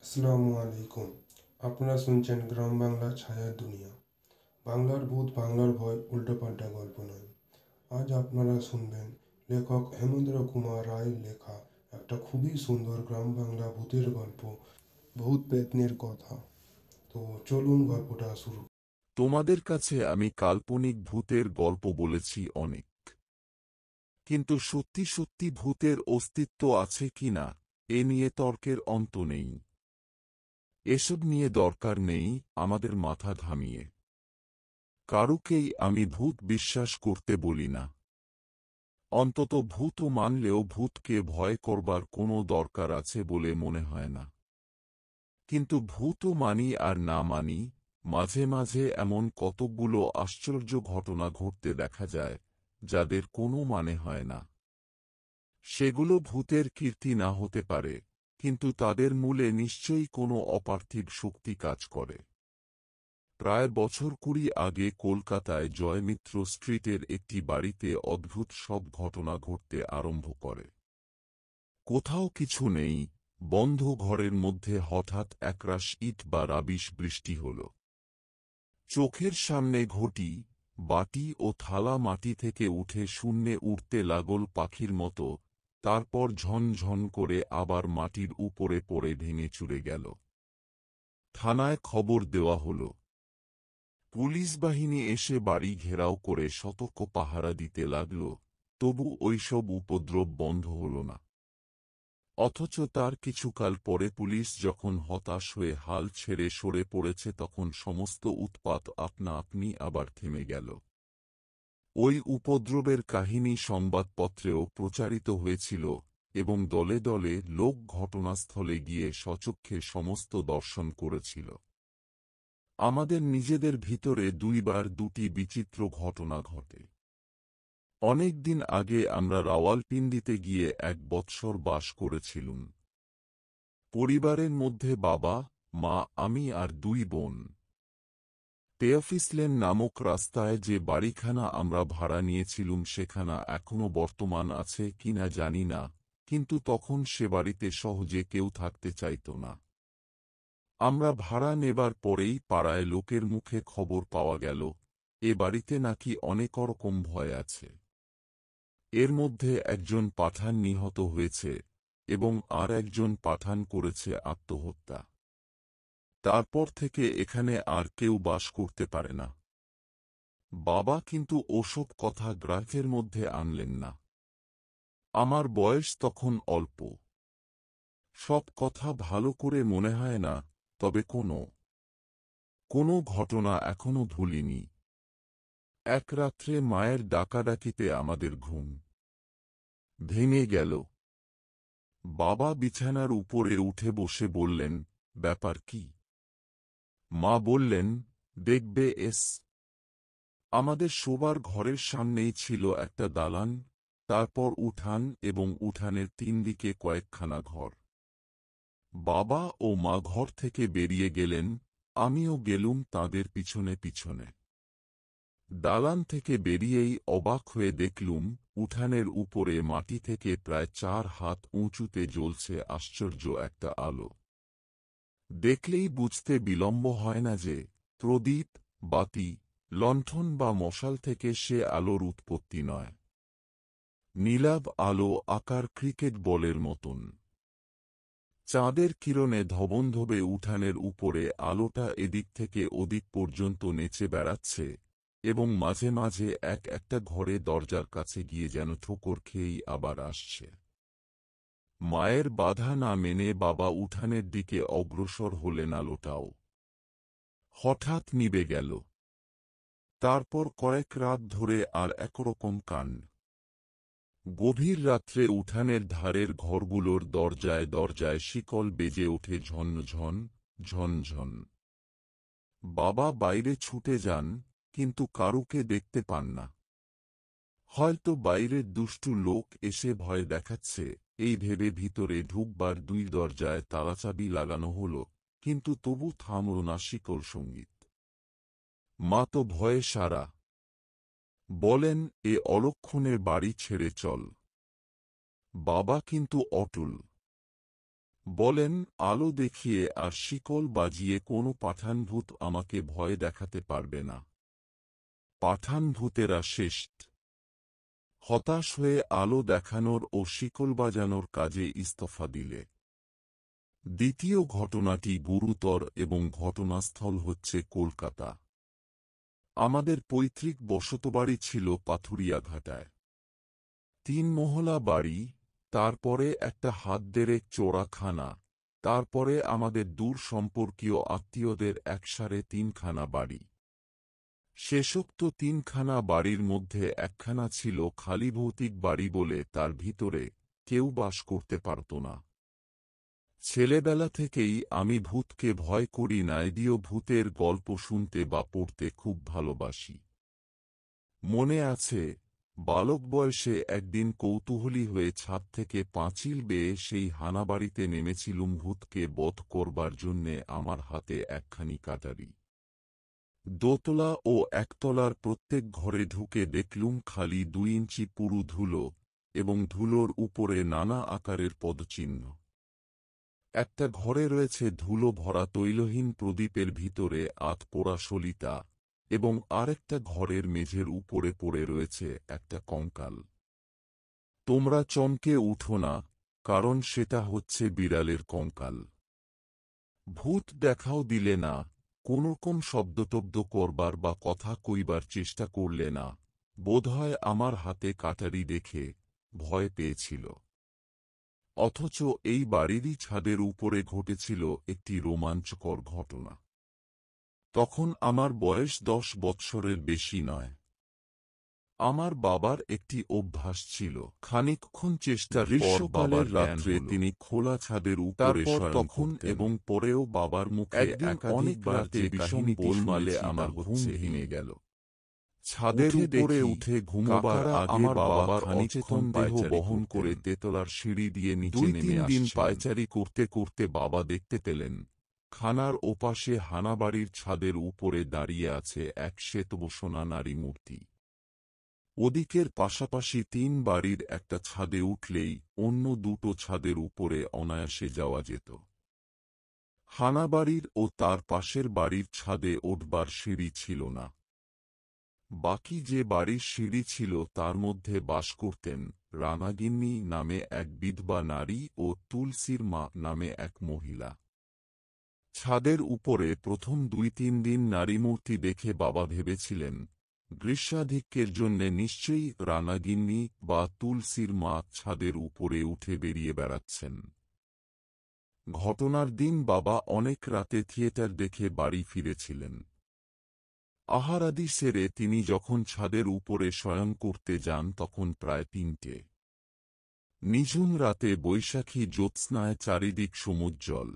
আসসালামু আলাইকুম। আপনারা শুনছেন গ্রাম বাংলার ছায়ার দুনিয়া। বাংলার ভূত, বাংলার ভয়, উল্টোপাল্টা গল্প নয়। আজ আপনারা শুনবেন লেখক হেমেন্দ্র কুমার রায়ের লেখা একটা খুবই সুন্দর গ্রাম বাংলা ভূতের গল্প, ভূত পেতনির কথা। তো চলুন গল্পটা শুরু। তোমাদের কাছে আমি কাল্পনিক ভূতের গল্প বলেছি অনেক, কিন্তু সত্যি সত্যি ভূতের অস্তিত্ব আছে কিনা এ নিয়ে তর্কের অন্ত নেই। এসব নিয়ে দরকার নেই আমাদের মাথা ঘামিয়ে। কারুকেই আমি ভূত বিশ্বাস করতে বলি না, অন্তত ভূত মানলেও ভূতকে ভয় করবার কোনো দরকার আছে বলে মনে হয় না। কিন্তু ভূতও মানি আর না মানি, মাঝে মাঝে এমন কতকগুলো আশ্চর্য ঘটনা ঘটতে দেখা যায় যাদের কোনো মানে হয় না। সেগুলো ভূতের কীর্তি না হতে পারে, কিন্তু তাদের মূলে নিশ্চয়ই কোনো অপার্থিব শক্তি কাজ করে। প্রায় বছর 20 আগে কলকাতায় জয়মিত্র স্ট্রিটের একটি বাড়িতে অদ্ভুত সব ঘটনা ঘটতে আরম্ভ করে। কোথাও কিছু নেই, বন্ধ ঘরের মধ্যে হঠাৎ একরাশ ইট বা রাবিশ বৃষ্টি হল। চোখের সামনে ঘটি, বাটি ও থালা মাটি থেকে উঠে শূন্যে উড়তে লাগল পাখির মতো, তারপর ঝনঝন করে আবার মাটির উপরে পড়ে ভেঙে চুরে গেল। থানায় খবর দেওয়া হল। পুলিশ বাহিনী এসে বাড়ি ঘেরাও করে সতর্ক পাহারা দিতে লাগল, তবু ওইসব উপদ্রব বন্ধ হল না। অথচ তার কিছুকাল পরে পুলিশ যখন হতাশ হয়ে হাল ছেড়ে সরে পড়েছে, তখন সমস্ত উৎপাত আপনা আপনি আবার থেমে গেল। ওই উপদ্রবের কাহিনী সংবাদপত্রেও প্রচারিত হয়েছিল এবং দলে দলে লোক ঘটনাস্থলে গিয়ে স্বচক্ষে সমস্ত দর্শন করেছিল। আমাদের নিজেদের ভিতরে দুইবার দুটি বিচিত্র ঘটনা ঘটে। অনেক দিন আগে আমরা রাওয়ালপিন্ডিতে গিয়ে 1 বৎসর বাস করেছিলুম। পরিবারের মধ্যে বাবা, মা, আমি আর 2 বোন। টেয়াফিসলেন নামক রাস্তায় যে বাড়িখানা আমরা ভাড়া নিয়েছিলুম সেখানা এখনো বর্তমান আছে কিনা জানি না, কিন্তু তখন সে বাড়িতে সহজে কেউ থাকতে চাইত না। আমরা ভাড়া নেবার পরেই পাড়ায় লোকের মুখে খবর পাওয়া গেল, এ বাড়িতে নাকি অনেক রকম ভয় আছে। এর মধ্যে একজন পাঠান নিহত হয়েছে এবং আর একজন পাঠান করেছে আত্মহত্যা। তারপর থেকে এখানে আর কেউ বাস করতে পারে না। বাবা কিন্তু ওসব কথা গ্রাহ্যের মধ্যে আনলেন না। আমার বয়স তখন অল্প। সব কথা ভালো করে মনে হয় না, তবে কোনো ঘটনা এখনো ভুলিনি। এক রাত্রে মায়ের ডাকাডাকিতে আমাদের ঘুম ভেঙে গেল। বাবা বিছানার উপরে উঠে বসে বললেন, ব্যাপার কি? মা বললেন, দেখবে এস। আমাদের শোবার ঘরের সামনেই ছিল একটা দালান, তারপর উঠান এবং উঠানের 3 দিকে কয়েকখানা ঘর। বাবা ও মা ঘর থেকে বেরিয়ে গেলেন, আমিও গেলুম তাদের পিছনে পিছনে। দালান থেকে বেরিয়েই অবাক হয়ে দেখলুম উঠানের উপরে মাটি থেকে প্রায় 4 হাত উঁচুতে জ্বলছে আশ্চর্য একটা আলো। দেখলেই বুঝতে বিলম্ব হয় না যে প্রদীপ, বাতি, লণ্ঠন বা মশাল থেকে সে আলোর উৎপত্তি নয়। নীলাভ আলো, আকার ক্রিকেট বলের মতন। চাঁদের কিরণে ধবন্ধবে উঠানের উপরে আলোটা এদিক থেকে ওদিক পর্যন্ত নেচে বেড়াচ্ছে এবং মাঝে মাঝে একটা ঘরে দরজার কাছে গিয়ে যেন ঠোকর খেয়েই আবার আসছে। মায়ের বাধা না মেনে বাবা উঠানের দিকে অগ্রসর হলেন। আলোটাও হঠাৎ নিবে গেল। তারপর কয়েক রাত ধরে আর একরকম কান। গভীর রাত্রে উঠানের ধারের ঘরগুলোর দরজায় দরজায় শিকল বেজে ওঠে ঝনঝন ঝনঝন। বাবা বাইরে ছুটে যান, কিন্তু কারুকে দেখতে পান না। হয়তো বাইরের দুষ্টু লোক এসে ভয় দেখাচ্ছে, এই ভেবে ভিতরে ঢুকবার 2 দরজায় তালাচাবি লাগানো হল, কিন্তু তবু থামল না শিকল সঙ্গীত। মা তো ভয়ে সারা। বলেন, এ অলক্ষণের বাড়ি ছেড়ে চল। বাবা কিন্তু অটল। বলেন, আলো দেখিয়ে আর শিকল বাজিয়ে কোনো পাঠানভূত আমাকে ভয় দেখাতে পারবে না। পাঠানভূতেরা শেষট। হতাশ হয়ে আলো দেখানোর ও শিকল বাজানোর কাজে ইস্তফা দিলে। দ্বিতীয় ঘটনাটি গুরুতর এবং ঘটনাস্থল হচ্ছে কলকাতা। আমাদের পৈতৃক বসতবাড়ি ছিল পাথুরিয়াঘাটায়। 3 মহলা বাড়ি, তারপরে একটা হাত দেড়েক চোরাখানা, তারপরে আমাদের দূর সম্পর্কীয় আত্মীয়দের 3.5 বাড়ি। শেষোক্ত 3খানা বাড়ির মধ্যে একখানা ছিল খালি ভৌতিক বাড়ি বলে তার ভিতরে কেউ বাস করতে পারত না। ছেলেবেলা থেকেই আমি ভূতকে ভয় করি না, যদিও ভূতের গল্প শুনতে বা পড়তে খুব ভালোবাসি। মনে আছে, বালক বয়সে একদিন কৌতূহলী হয়ে ছাদ থেকে পাঁচিল বেয়ে সেই হানাবাড়িতে নেমেছিলুম ভূতকে বধ করবার জন্যে। আমার হাতে একখানি কাটারি। দোতলা ও একতলার প্রত্যেক ঘরে ঢুকে দেখলুম খালি 2 ইঞ্চি পুরু ধুলো, এবং ধুলোর উপরে নানা আকারের পদচিহ্ন। একটা ঘরে রয়েছে ধুলো ভরা তৈলহীন প্রদীপের ভিতরে আধপোড়া সলিতা, এবং আরেকটা ঘরের মেঝের উপরে পড়ে রয়েছে একটা কঙ্কাল। তোমরা চমকে উঠো না, কারণ সেটা হচ্ছে বিড়ালের কঙ্কাল। ভূত দেখাও দিলে না, কোনোরকম শব্দটব্দ করবার বা কথা কইবার চেষ্টা করলে না। বোধহয় আমার হাতে কাটারি দেখে ভয় পেয়েছিল। অথচ এই বাড়িরই ছাদের উপরে ঘটেছিল একটি রোমাঞ্চকর ঘটনা। তখন আমার বয়স 10 বৎসরের বেশি নয়। আমার বাবার একটি অভ্যাস ছিল, খানিকক্ষণ চেষ্টার পর বাবার রাত্রে তিনি খোলা ছাদের উপরে শয়ন করতেন, এবং পরেও বাবার মুখে একাধিকবার যে কাহিনী গোলমালে আমার ঘুম ভেঙে গেল। ছাদের উপরে উঠে ঘুমোবার আগে বাবার অচেতন দেহ বহন করে তেতলার সিঁড়ি দিয়ে নিচে নেমে আসছেন। 2-3 দিন পায়চারি করতে করতে বাবা দেখতে পেলেন, খানার ওপাশে হানাবাড়ির ছাদের উপরে দাঁড়িয়ে আছে এক শ্বেতবসনা নারী মূর্তি। ওদিকের পাশাপাশি 3 বাড়ির একটা ছাদে উঠলেই অন্য 2টো ছাদের উপরে অনায়াসে যাওয়া যেত। হানাবাড়ির ও তার পাশের বাড়ির ছাদে উঠবার সিঁড়ি ছিল না। বাকি যে বাড়ির সিঁড়ি ছিল তার মধ্যে বাস করতেন রানাগিন্নি নামে এক বিধবা নারী ও তুলসীর মা নামে এক মহিলা। ছাদের উপরে প্রথম 2-3 দিন নারীমূর্তি দেখে বাবা ভেবেছিলেন, গ্রীষ্মাধিক্যের জন্যে নিশ্চয়ই রানাগিন্নি বা তুলসীর মা ছাদের উপরে উঠে বেরিয়ে বেড়াচ্ছেন। ঘটনার দিন বাবা অনেক রাতে থিয়েটার দেখে বাড়ি ফিরেছিলেন। আহারাদি সেরে তিনি যখন ছাদের উপরে শয়ন করতে যান তখন প্রায় 3টে। নিঝুম রাতে বৈশাখী জ্যোৎস্নায় চারিদিক সমুজ্জ্বল।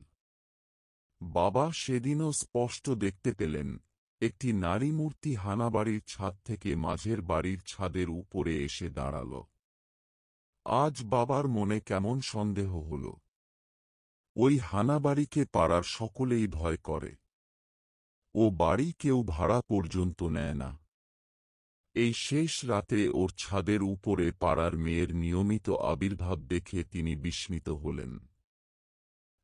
বাবা সেদিনও স্পষ্ট দেখতে পেলেন, একটি নারী মূর্তি হানাবাড়ির ছাদ থেকে মাঝের বাড়ির ছাদের উপরে এসে দাঁড়াল। আজ বাবার মনে কেমন সন্দেহ হল। ওই হানাবাড়িকে পাড়ার সকলেই ভয় করে। ও বাড়ি কেউ ভাড়া পর্যন্ত নেয় না। এই শেষ রাতে ওর ছাদের উপরে পাড়ার মেয়ের নিয়মিত আবির্ভাব দেখে তিনি বিস্মিত হলেন।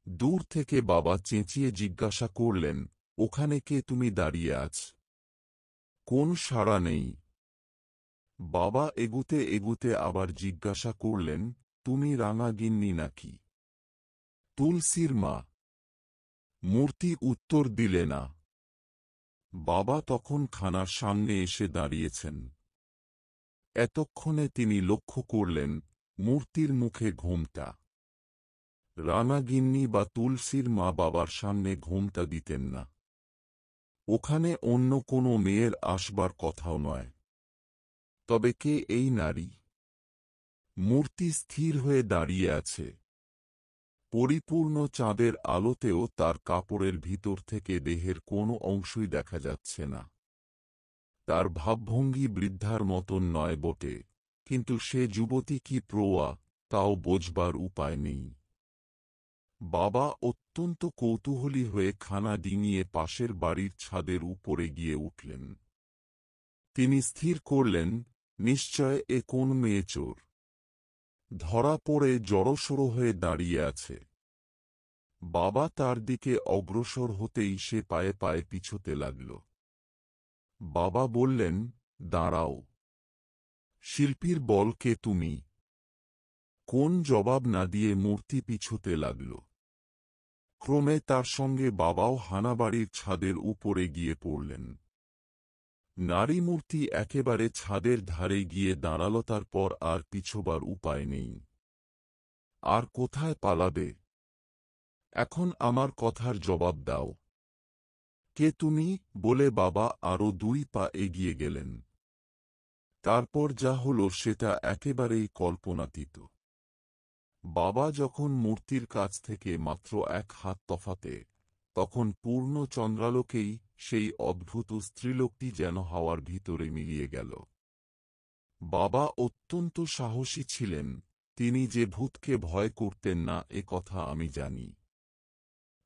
দূর থেকে বাবা চেঁচিয়ে জিজ্ঞাসা করলেন, ওখানে কে তুমি দাঁড়িয়ে আছ? কোন সাড়া নেই। বাবা এগুতে এগুতে আবার জিজ্ঞাসা করলেন, তুমি রাঙাগিন্নি নাকি তুলসীর মা? মূর্তি উত্তর দিলে না। বাবা তখন খানার সামনে এসে দাঁড়িয়েছেন। এতক্ষণে তিনি লক্ষ্য করলেন, মূর্তির মুখে ঘোমটা। রানাগিন্নি বা তুলসীর মা বাবার সামনে ঘোমটা দিতেন না। ওখানে অন্য কোনো মেয়ের আসবার কথাও নয়। তবে কে এই নারী? মূর্তি স্থির হয়ে দাঁড়িয়ে আছে। পরিপূর্ণ চাঁদের আলোতেও তার কাপড়ের ভিতর থেকে দেহের কোনো অংশই দেখা যাচ্ছে না। তার ভাবভঙ্গি বৃদ্ধার মতন নয় বটে, কিন্তু সে যুবতী কি প্রৌঢ়া তাও বোঝবার উপায় নেই। বাবা অত্যন্ত কৌতূহলী হয়ে খানা ডিঙিয়ে পাশের বাড়ির ছাদের উপরে গিয়ে উঠলেন। তিনি স্থির করলেন, নিশ্চয় এ কোন মেয়ে চোর। ধরা পড়ে জড়সড় হয়ে দাঁড়িয়ে আছে। বাবা তার দিকে অগ্রসর হতেই সে পায়ে পায়ে পিছোতে লাগল। বাবা বললেন, দাঁড়াও। শিল্পীর বল কে তুমি? কোন জবাব না দিয়ে মূর্তি পিছোতে লাগল। ক্রমে তার সঙ্গে বাবাও হানাবাড়ির ছাদের উপরে গিয়ে পড়লেন। নারী মূর্তি একেবারে ছাদের ধারে গিয়ে দাঁড়াল। তারপর আর পিছোবার উপায় নেই। আর কোথায় পালাবে? এখন আমার কথার জবাব দাও। কে তুমি? বলে বাবা আরো 2 পা এগিয়ে গেলেন। তারপর যা হল সেটা একেবারেই কল্পনাতীত। বাবা যখন মূর্তির কাছ থেকে মাত্র 1 হাত তফাতে, তখন পূর্ণ চন্দ্রালোকেই সেই অদ্ভুত স্ত্রীলোকটি যেন হাওয়ার ভিতরে মিলিয়ে গেল। বাবা অত্যন্ত সাহসী ছিলেন। তিনি যে ভূতকে ভয় করতেন না এ কথা আমি জানি।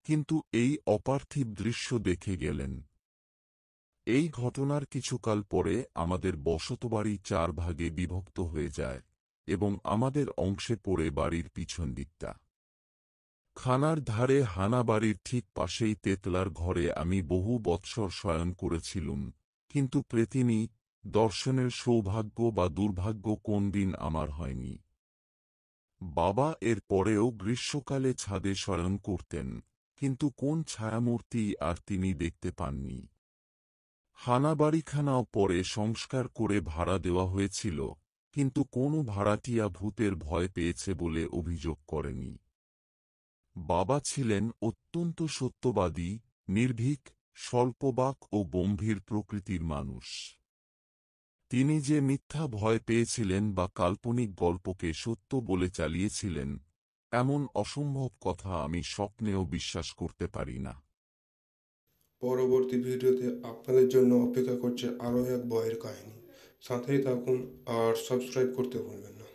কিন্তু এই অপার্থিব দৃশ্য দেখে গেলেন। এই ঘটনার কিছুকাল পরে আমাদের বসতবাড়ি 4 ভাগে বিভক্ত হয়ে যায় এবং আমাদের অংশে পড়ে বাড়ির পিছন দিকটা। খানার ধারে হানাবাড়ির ঠিক পাশেই তেতলার ঘরে আমি বহু বৎসর শয়ন করেছিলুম, কিন্তু প্রেতিনী দর্শনের সৌভাগ্য বা দুর্ভাগ্য কোন দিন আমার হয়নি। বাবা এর পরেও গ্রীষ্মকালে ছাদে শয়ন করতেন, কিন্তু কোন ছায়ামূর্তি আর তিনি দেখতে পাননি। হানাবাড়িখানাও পরে সংস্কার করে ভাড়া দেওয়া হয়েছিল, কিন্তু কোনো ভাড়াটিয়া ভূতের ভয় পেয়েছে বলে অভিযোগ করেনি। বাবা ছিলেন অত্যন্ত সত্যবাদী, নির্ভীক, স্বল্পবাক ও গম্ভীর প্রকৃতির মানুষ। তিনি যে মিথ্যা ভয় পেয়েছিলেন বা কাল্পনিক গল্পকে সত্য বলে চালিয়েছিলেন, এমন অসম্ভব কথা আমি স্বপ্নেও বিশ্বাস করতে পারি না। পরবর্তী ভিডিওতে আপনাদের জন্য অপেক্ষা করছে আরও এক ভয়ের কাহিনী। সাথেই থাকুন আর সাবস্ক্রাইব করতে ভুলবেন না।